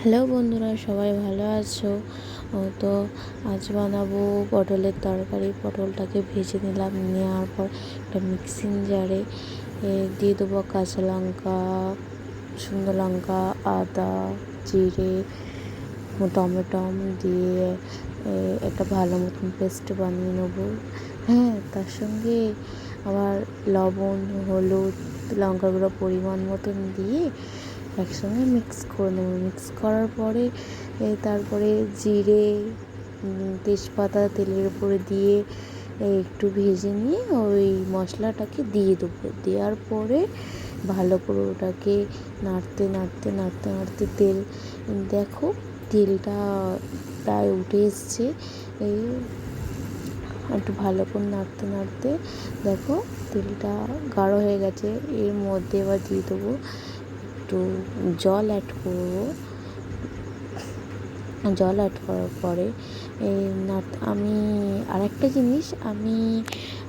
Hello বন্ধুরা, সবাই ভালো আছো? তো আজ বানাবো পটলের তরকারি। পটলটাকে ভেজে নিলাম, নেওয়ার পর একটা মিক্সিং জারে দিয়ে দেবো কাঁচা লঙ্কা, শুকনো লঙ্কা, আদা, জিরে, টমেটো দিয়ে একটা ভালো মতন পেস্ট বানিয়ে নেবো। হ্যাঁ, তার সঙ্গে আবার লবণ, হলুদ, লঙ্কার গুঁড়ো পরিমাণ মতন দিয়ে একসঙ্গে মিক্স করে নেবো। মিক্স করার পরে তারপরে জিরে, তেজপাতা তেলের উপরে দিয়ে একটু ভেজে নিয়ে ওই মশলাটাকে দিয়ে দেবো। দেওয়ার পরে ভালো করে ওটাকে নাড়তে নাড়তে নাড়তে নাড়তে দেখো তেলটা প্রায় উঠে এসছে। এই একটু ভালো করে নাড়তে নাড়তে দেখো তেলটা গাঢ় হয়ে গেছে। এর মধ্যে এবার দিয়ে দেবো একটু জল অ্যাড করবো। জল অ্যাড করার পরে আমি আরেকটা জিনিস, আমি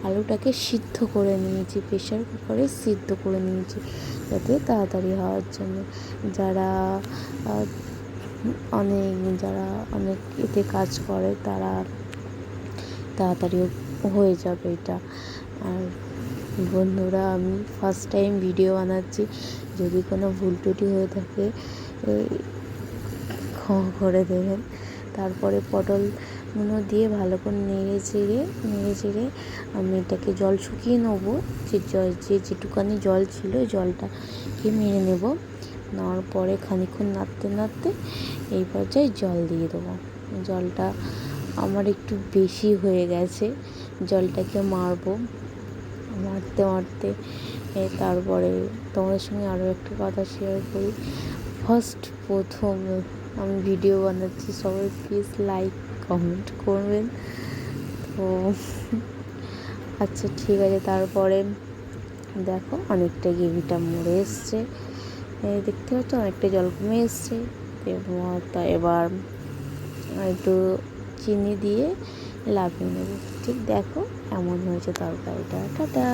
আলুটাকে সিদ্ধ করে নিয়েছি, প্রেশার কুকারে সিদ্ধ করে নিয়েছি যাতে তাড়াতাড়ি হওয়ার জন্য। যারা অনেক এতে কাজ করে তারা তাড়াতাড়ি হয়ে যাবে এটা। আর বন্ধুরা, আমি ফার্স্ট টাইম ভিডিও বানাচ্ছি, যদি কোনো ভুল ত্রুটি হয়ে থাকে ক্ষমা করে দেবেন। তারপরে পটলগুলো দিয়ে ভালো করে নেড়ে চেড়ে আমি এটাকে জল শুকিয়ে নেবো। যেটুকানি জল ছিল জলটাকে মেরে নেব। নেওয়ার পরে খানিকক্ষণ নাড়তে নাড়তে এই পর্যায়ে জল দিয়ে দেবো। জলটা আমার একটু বেশি হয়ে গেছে, জলটাকে মারতে তারপরে তোমাদের সঙ্গে আরও একটা কথা শেয়ার করি। প্রথম আমি ভিডিও বানাচ্ছি, সবাই প্লিজ লাইক কমেন্ট করবেন। তো আচ্ছা, ঠিক আছে। তারপরে দেখো অনেকটা গ্রেভিটা মরে এসছে, দেখতে পাচ্ছ অনেকটা জল কমে এসছে। এবার একটু চিনি দিয়ে লাভিয়ে নেব। ঠিক দেখো এমন হয়েছে তরকারিটা। টাটা।